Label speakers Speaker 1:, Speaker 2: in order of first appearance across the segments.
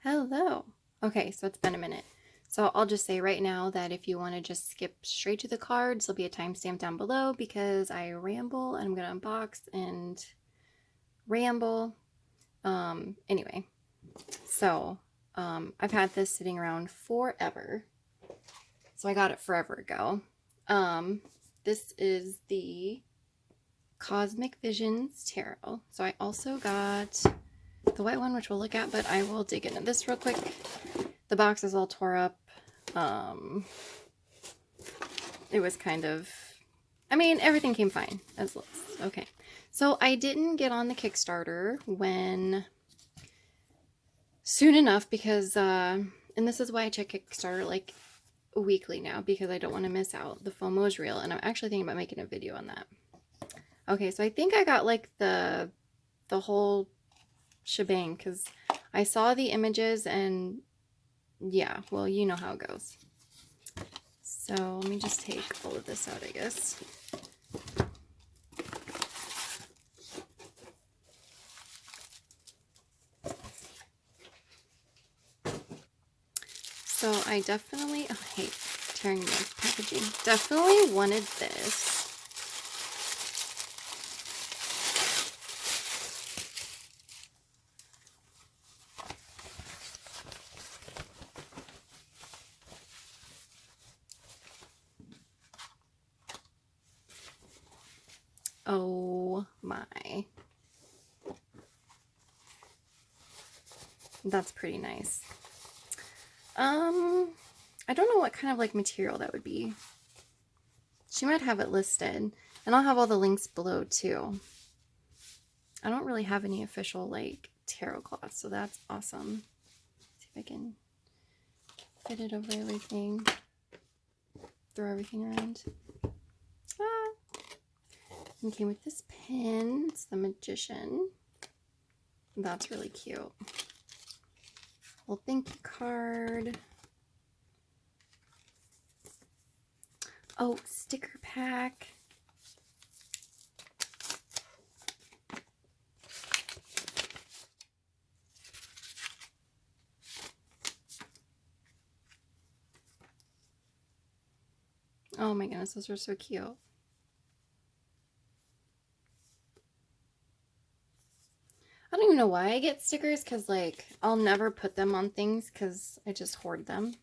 Speaker 1: Hello. Okay, so it's been a minute. So I'll just say right now that if you want to just skip straight to the cards, there'll be a timestamp down below because I ramble and I'm going to unbox and ramble. Anyway, so I've had this sitting around forever. So I got it forever ago. This is the Cosmic Visions Tarot. So I also got the white one, which we'll look at, but I will dig into this real quick. The box is all tore up. It was kind of, I mean, everything came fine as looks. Okay, so I didn't get on the Kickstarter when soon enough because, and this is why I check Kickstarter like weekly now because I don't want to miss out. The FOMO is real, and I'm actually thinking about making a video on that. Okay, so I think I got like the whole shebang because I saw the images and yeah, well, you know how it goes. So let me just take all of this out, I guess. So I definitely, oh, I hate tearing the packaging. Definitely wanted this. Oh my. That's pretty nice. I don't know what kind of like material that would be. She might have it listed, and I'll have all the links below too. I don't really have any official like tarot cloth, so that's awesome. Let's see if I can fit it over everything. Throw everything around. Ah. And came with this pin. It's the Magician. That's really cute. Little thank you card. Oh, sticker pack. Oh my goodness, those are so cute. I don't even know why I get stickers because, like, I'll never put them on things because I just hoard them.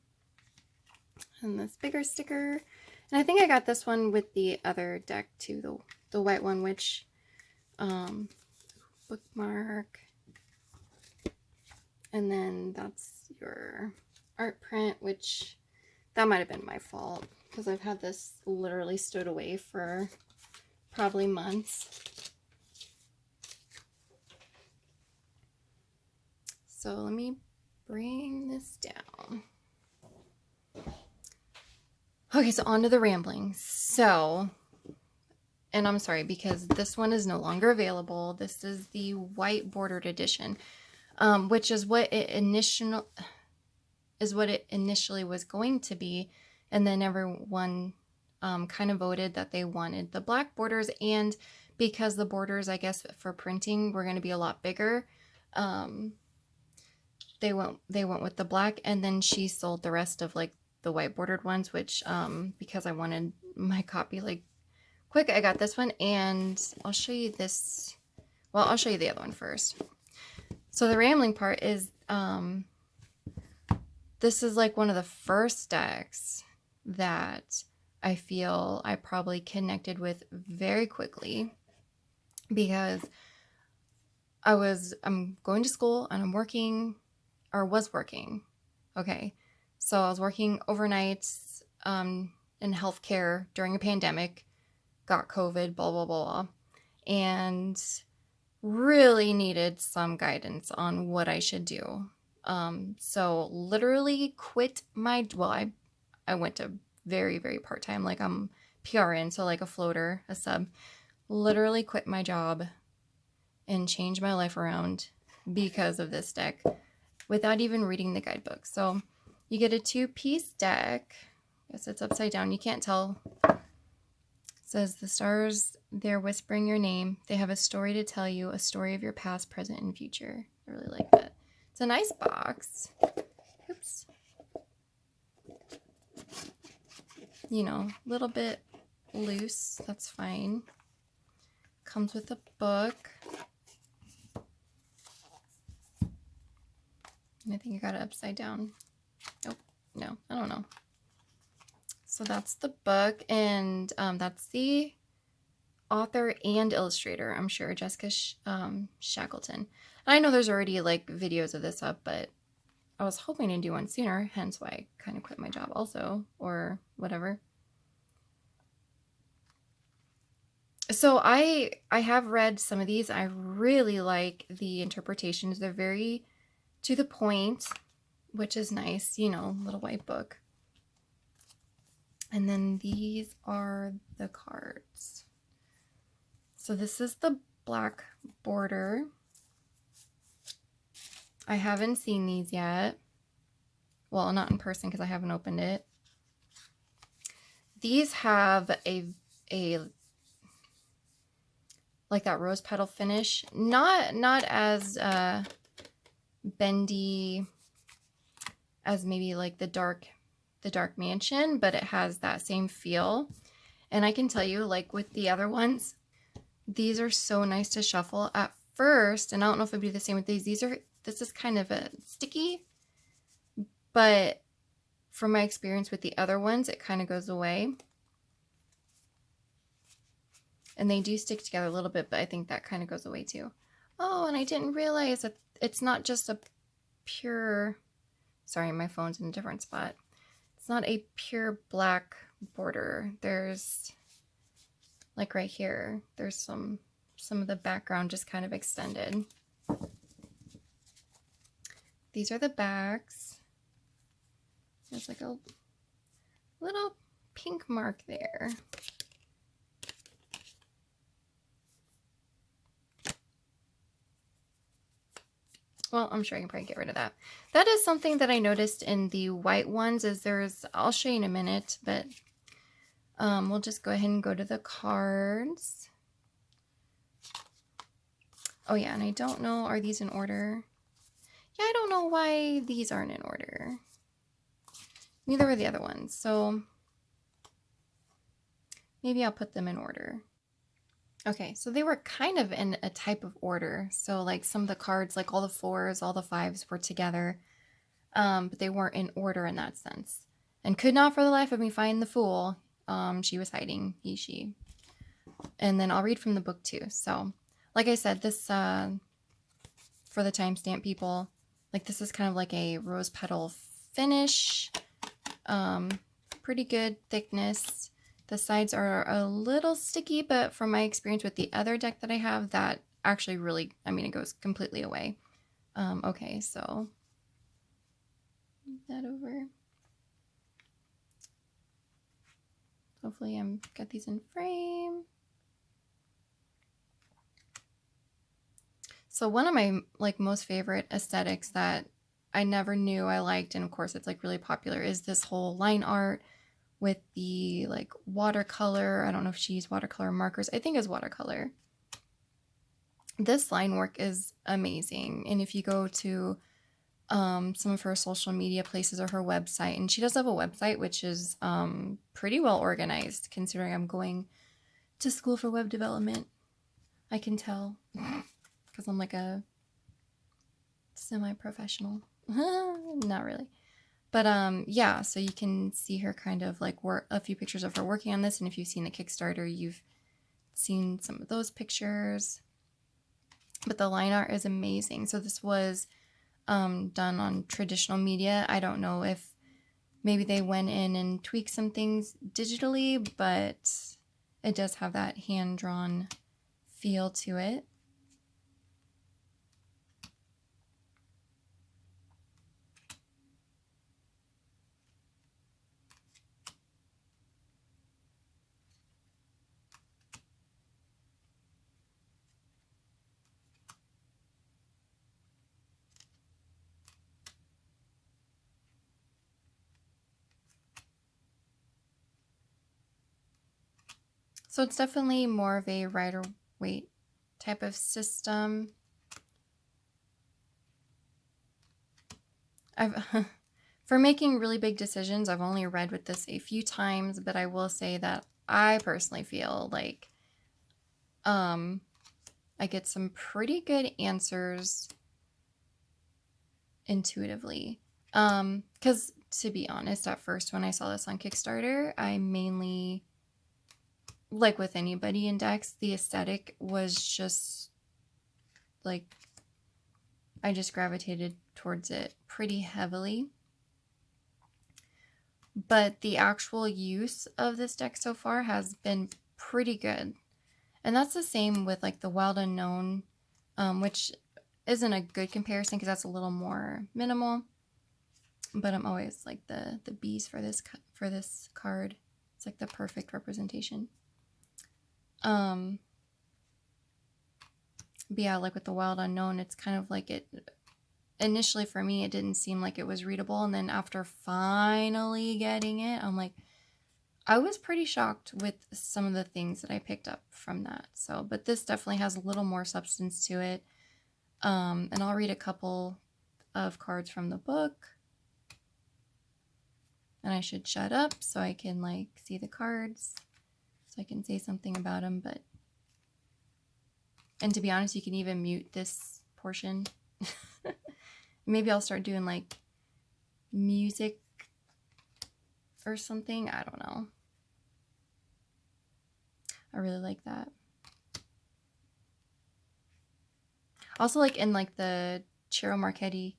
Speaker 1: And this bigger sticker. And I think I got this one with the other deck too, the white one, which, bookmark. And then that's your art print, which that might have been my fault because I've had this literally stowed away for probably months. So let me bring this down. Okay, so on to the ramblings. So, and I'm sorry because this one is no longer available. This is the white bordered edition, which is what it initially was going to be, and then everyone kind of voted that they wanted the black borders, and because the borders, I guess, for printing were going to be a lot bigger, they went with the black, and then she sold the rest of like the white bordered ones, which because I wanted my copy like quick, I got this one, and I'll show you this. Well, I'll show you the other one first. So the rambling part is this is like one of the first decks that I feel I probably connected with very quickly because I'm going to school and I'm working, or was working. Okay. So I was working overnights in healthcare during a pandemic, got COVID, blah, blah, blah, and really needed some guidance on what I should do. So literally quit my, well, I went to very, very part-time, like I'm PRN, so like a floater, a sub, literally quit my job and changed my life around because of this deck without even reading the guidebook. So you get a 2-piece deck. I guess it's upside down. You can't tell. It says the stars, they're whispering your name. They have a story to tell you, a story of your past, present, and future. I really like that. It's a nice box. Oops. You know, a little bit loose. That's fine. Comes with a book. And I think I got it upside down. Oh, no, I don't know. So that's the book, and that's the author and illustrator, I'm sure, Jessica Shackleton. I know there's already like videos of this up, but I was hoping to do one sooner, hence why I kind of quit my job also, or whatever. So I have read some of these. I really like the interpretations. They're very to the point, which is nice, you know, little white book. And then these are the cards. So this is the black border. I haven't seen these yet. Well, not in person because I haven't opened it. These have a like that rose petal finish. Not as bendy as maybe like the dark mansion, but it has that same feel. And I can tell you, like with the other ones, these are so nice to shuffle at first. And I don't know if it'd be the same with these. This is kind of a sticky, but from my experience with the other ones, it kind of goes away. And they do stick together a little bit, but I think that kind of goes away too. Oh, and I didn't realize that it's not just a pure, sorry, my phone's in a different spot. It's not a pure black border. There's, like right here, there's some of the background just kind of extended. These are the backs. There's like a little pink mark there. Well, I'm sure I can probably get rid of that. That is something that I noticed in the white ones is I'll show you in a minute, but we'll just go ahead and go to the cards. Oh yeah, and I don't know, are these in order? Yeah, I don't know why these aren't in order. Neither were the other ones, so maybe I'll put them in order. Okay, so they were kind of in a type of order. So like some of the cards, like all the 4s, all the 5s were together, but they weren't in order in that sense. And could not for the life of me find the Fool. She was hiding, he, she. And then I'll read from the book too. So like I said, this, for the timestamp people, like this is kind of like a rose petal finish. Pretty good thickness. The sides are a little sticky, but from my experience with the other deck that I have, that actually really, I mean, it goes completely away. Okay, so move that over. Hopefully I'm got these in frame. So one of my like most favorite aesthetics that I never knew I liked, and of course it's like really popular, is this whole line art with the like watercolor. I don't know if she used watercolor markers. I think it's watercolor. This line work is amazing. And if you go to some of her social media places or her website, and she does have a website which is pretty well organized considering I'm going to school for web development. I can tell because I'm like a semi-professional. Not really. But yeah, so you can see her kind of like a few pictures of her working on this. And if you've seen the Kickstarter, you've seen some of those pictures. But the line art is amazing. So this was done on traditional media. I don't know if maybe they went in and tweaked some things digitally, but it does have that hand-drawn feel to it. So it's definitely more of a Rider-Waite type of system. I've for making really big decisions, I've only read with this a few times, but I will say that I personally feel like um I get some pretty good answers intuitively. Cuz to be honest, at first when I saw this on Kickstarter, I mainly, like with anybody in decks, the aesthetic was just like I just gravitated towards it pretty heavily. But the actual use of this deck so far has been pretty good. And that's the same with like the Wild Unknown, which isn't a good comparison because that's a little more minimal. But I'm always like the bees for this card. It's like the perfect representation. But yeah, like with the Wild Unknown, it's kind of like it. Initially for me, it didn't seem like it was readable, and then after finally getting it, I'm like, I was pretty shocked with some of the things that I picked up from that. So, but this definitely has a little more substance to it. And I'll read a couple of cards from the book. And I should shut up so I can like see the cards, so I can say something about them. And to be honest, you can even mute this portion. Maybe I'll start doing like music or something. I don't know. I really like that. Also, like in like the Ciro Marchetti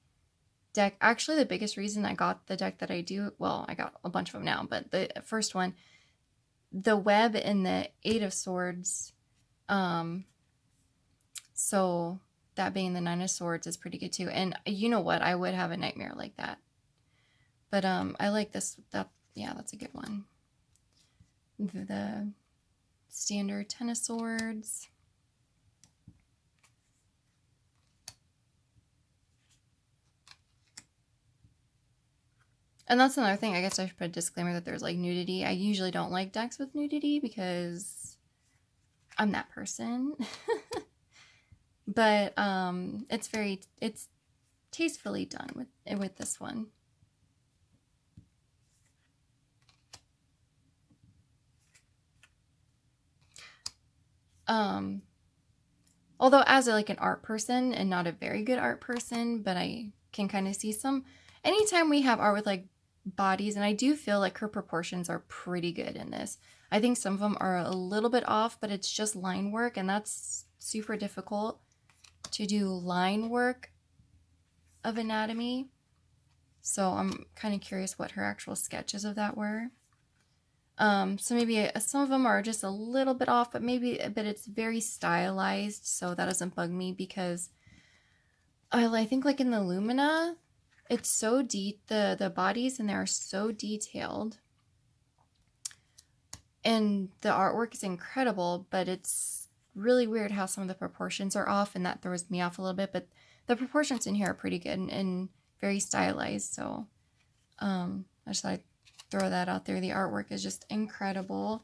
Speaker 1: deck, actually the biggest reason I got the deck that I do, well, I got a bunch of them now, but the first one, the web in the Eight of Swords, so that being the Nine of Swords is pretty good too. And you know what? I would have a nightmare like that. But I like this. Yeah, that's a good one. The standard Ten of Swords. And that's another thing. I guess I should put a disclaimer that there's like nudity. I usually don't like decks with nudity because I'm that person. But it's tastefully done with this one. Although as like an art person and not a very good art person, but I can kind of see some. Anytime we have art with like bodies, and I do feel like her proportions are pretty good in this. I think some of them are a little bit off, but it's just line work, and that's super difficult to do line work of anatomy. So I'm kind of curious what her actual sketches of that were. So maybe some of them are just a little bit off, but it's very stylized, so that doesn't bug me because I think like in the Lumina, it's so deep, the bodies in there are so detailed, and the artwork is incredible, but it's really weird how some of the proportions are off, and that throws me off a little bit. But the proportions in here are pretty good and very stylized, so I just thought I'd throw that out there. The artwork is just incredible.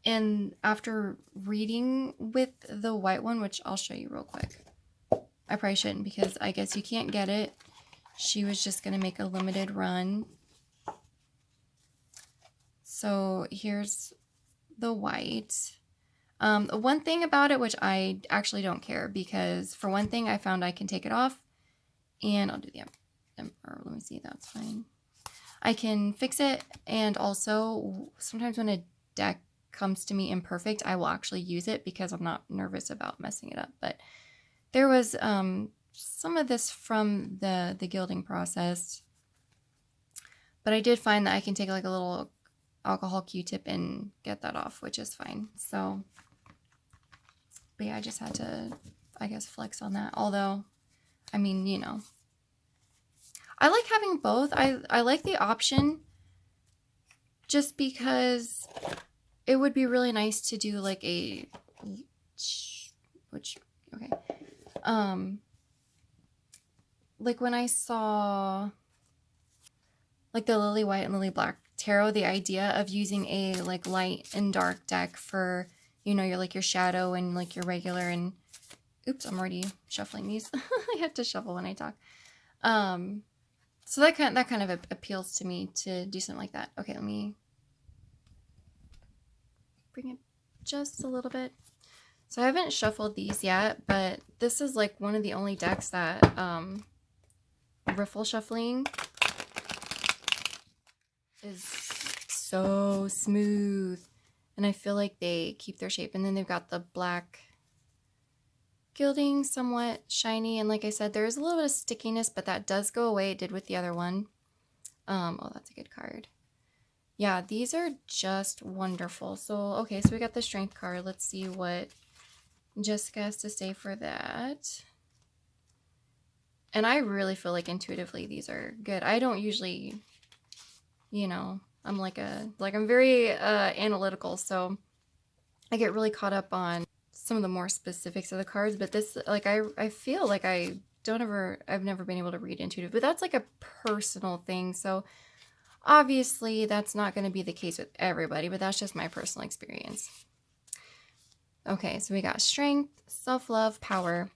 Speaker 1: And after reading with the white one, which I'll show you real quick, I probably shouldn't because I guess you can't get it. She was just going to make a limited run. So here's the white. One thing about it, which I actually don't care, because for one thing, I found I can take it off, and I'll do the emperor. Let me see, that's fine. I can fix it, and also sometimes when a deck comes to me imperfect, I will actually use it because I'm not nervous about messing it up. But there was some of this from the gilding process, but I did find that I can take like a little alcohol Q-tip and get that off, which is fine. So, but yeah, I just had to, I guess, flex on that. Although, I mean, you know, I like having both. I like the option just because it would be really nice to do like a, which, okay. Like when I saw like the Lily White and Lily Black tarot, the idea of using a like light and dark deck for, you know, your shadow and like your regular, and oops, I'm already shuffling these. I have to shuffle when I talk. So that kind of appeals to me to do something like that. Okay, let me bring it just a little bit. So I haven't shuffled these yet, but this is like one of the only decks that riffle shuffling is so smooth. And I feel like they keep their shape. And then they've got the black gilding, somewhat shiny. And like I said, there is a little bit of stickiness, but that does go away. It did with the other one. Oh, that's a good card. Yeah, these are just wonderful. So, okay, so we got the strength card. Let's see what Jessica has to say for that. And I really feel like intuitively these are good. I don't usually, you know, I'm I'm very analytical, so I get really caught up on some of the more specifics of the cards, but this, like, I feel like I've never been able to read intuitive, but that's like a personal thing. So obviously that's not going to be the case with everybody, but that's just my personal experience. Okay, so we got strength, self-love, power.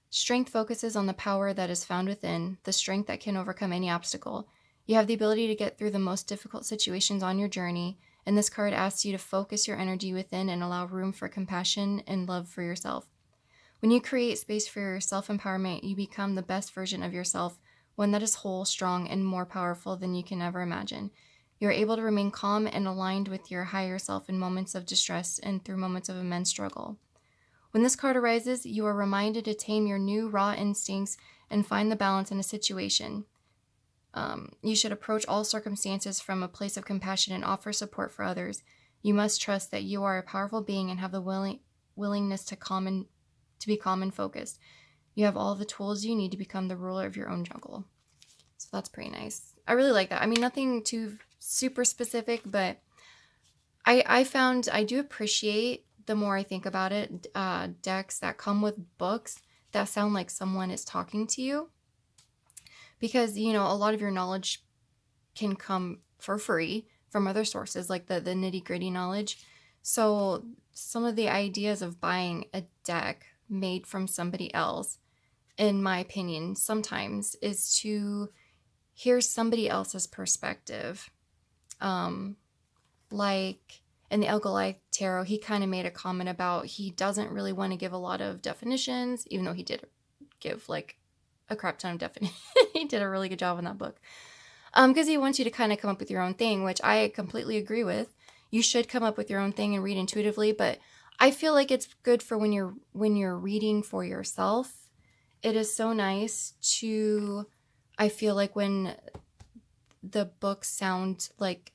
Speaker 1: Strength focuses on the power that is found within, the strength that can overcome any obstacle. You have the ability to get through the most difficult situations on your journey, and this card asks you to focus your energy within and allow room for compassion and love for yourself. When you create space for your self-empowerment, you become the best version of yourself, one that is whole, strong, and more powerful than you can ever imagine. You are able to remain calm and aligned with your higher self in moments of distress and through moments of immense struggle. When this card arises, you are reminded to tame your new raw instincts and find the balance in a situation. You should approach all circumstances from a place of compassion and offer support for others. You must trust that you are a powerful being and have the willingness to be calm and focused. You have all the tools you need to become the ruler of your own jungle. So that's pretty nice. I really like that. I mean, nothing too super specific, but I found I do appreciate, the more I think about it, decks that come with books that sound like someone is talking to you. Because, you know, a lot of your knowledge can come for free from other sources, like the nitty-gritty knowledge. So some of the ideas of buying a deck made from somebody else, in my opinion, sometimes is to hear somebody else's perspective. Like in the Elgolite Tarot, he kind of made a comment about he doesn't really want to give a lot of definitions, even though he did give like a crap ton of definition. He did a really good job in that book. Because he wants you to kind of come up with your own thing, which I completely agree with. You should come up with your own thing and read intuitively, but I feel like it's good for when you're reading for yourself. It is so nice to, I feel like when the books sound like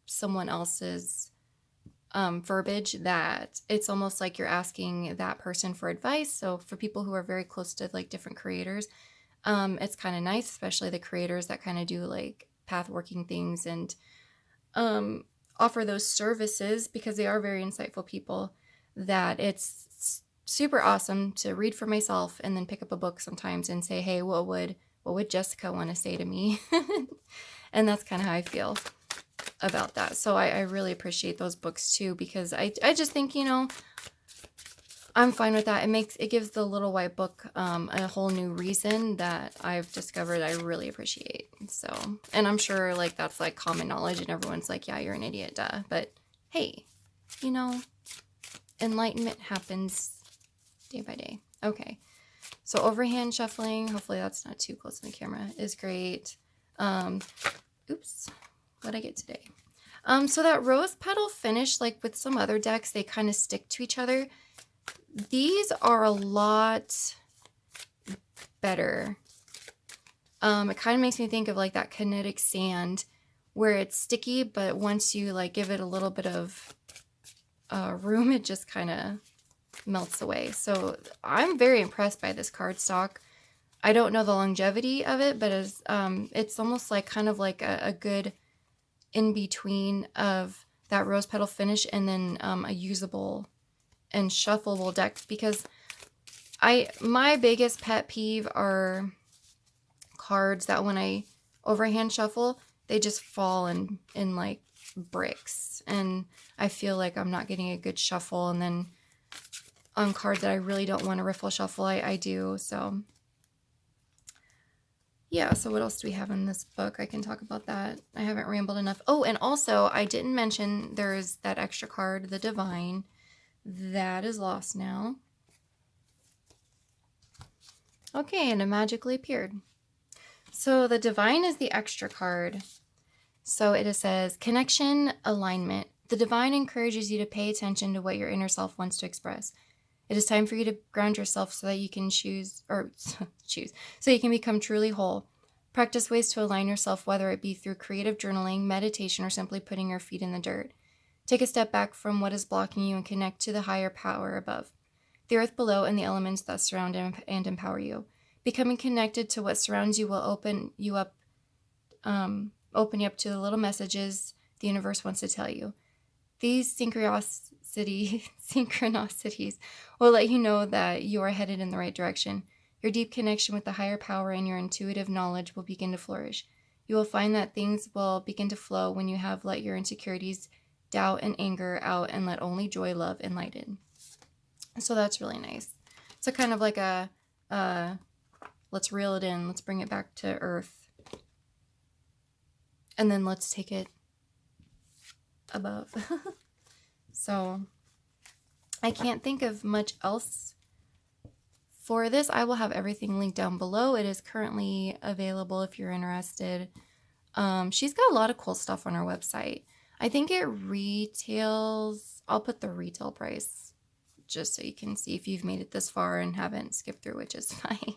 Speaker 1: someone else's verbiage, that it's almost like you're asking that person for advice. So for people who are very close to like different creators, it's kind of nice, especially the creators that kind of do like path working things and offer those services, because they are very insightful people, that it's super awesome to read for myself and then pick up a book sometimes and say, hey, what would Jessica want to say to me? And that's kind of how I feel about that. So I really appreciate those books too, because I just think, you know, I'm fine with that. It gives the Little White Book a whole new reason that I've discovered I really appreciate. So, and I'm sure like that's like common knowledge and everyone's like, yeah, you're an idiot, duh. But hey, you know, enlightenment happens day by day. Okay. So overhand shuffling, hopefully that's not too close to the camera, is great. Oops, what'd I get today? So that rose petal finish, like with some other decks, they kind of stick to each other. These are a lot better. It kind of makes me think of like that kinetic sand where it's sticky, but once you like give it a little bit of room, it just kind of melts away. So I'm very impressed by this cardstock. I don't know the longevity of it, but it's almost like kind of like a good in between of that rose petal finish and then a usable and shuffleable deck, because my biggest pet peeve are cards that when I overhand shuffle, they just fall in like bricks, and I feel like I'm not getting a good shuffle, and then on cards that I really don't want to riffle shuffle, I do. So Yeah, so what else do we have in this book? I can talk about that. I haven't rambled enough. Oh, and also I didn't mention there's that extra card, the Divine. That is lost now. Okay, and it magically appeared. So the Divine is the extra card. So it says, connection, alignment. The Divine encourages you to pay attention to what your inner self wants to express. It is time for you to ground yourself so that you can choose, so you can become truly whole. Practice ways to align yourself, whether it be through creative journaling, meditation, or simply putting your feet in the dirt. Take a step back from what is blocking you and connect to the higher power above, the earth below, and the elements that surround and empower you. Becoming connected to what surrounds you will open you up to the little messages the universe wants to tell you. These synchronicities will let you know that you are headed in the right direction. Your deep connection with the higher power and your intuitive knowledge will begin to flourish. You will find that things will begin to flow when you have let your insecurities, doubt, and anger out and let only joy, love, and light in. So that's really nice. So kind of like a let's reel it in, let's bring it back to earth, and then let's take it above. So I can't think of much else for this. I will have everything linked down below. It is currently available if you're interested. She's got a lot of cool stuff on her website. I think it retails, I'll put the retail price just so you can see if you've made it this far and haven't skipped through, which is fine.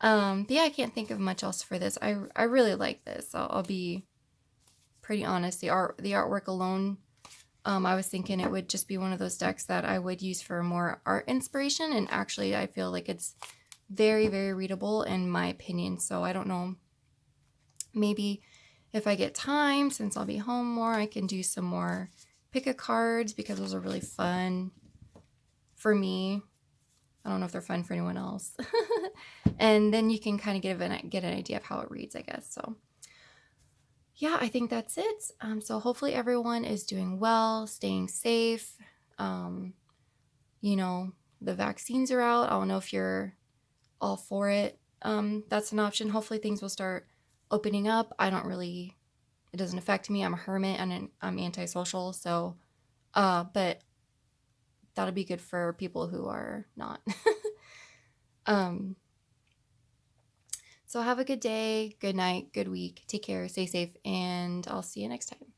Speaker 1: But yeah, I can't think of much else for this. I really like this. I'll be pretty honest. The artwork alone, I was thinking it would just be one of those decks that I would use for more art inspiration, and actually I feel like it's very, very readable in my opinion. So I don't know, maybe if I get time, since I'll be home more, I can do some more pick-a-cards because those are really fun for me. I don't know if they're fun for anyone else. And then you can kind of get an idea of how it reads, I guess. So yeah, I think that's it. So hopefully everyone is doing well, staying safe. You know, the vaccines are out. I don't know if you're all for it. That's an option. Hopefully things will start opening up. It doesn't affect me. I'm a hermit and I'm antisocial. So, but that'll be good for people who are not. So have a good day, good night, good week. Take care, stay safe, and I'll see you next time.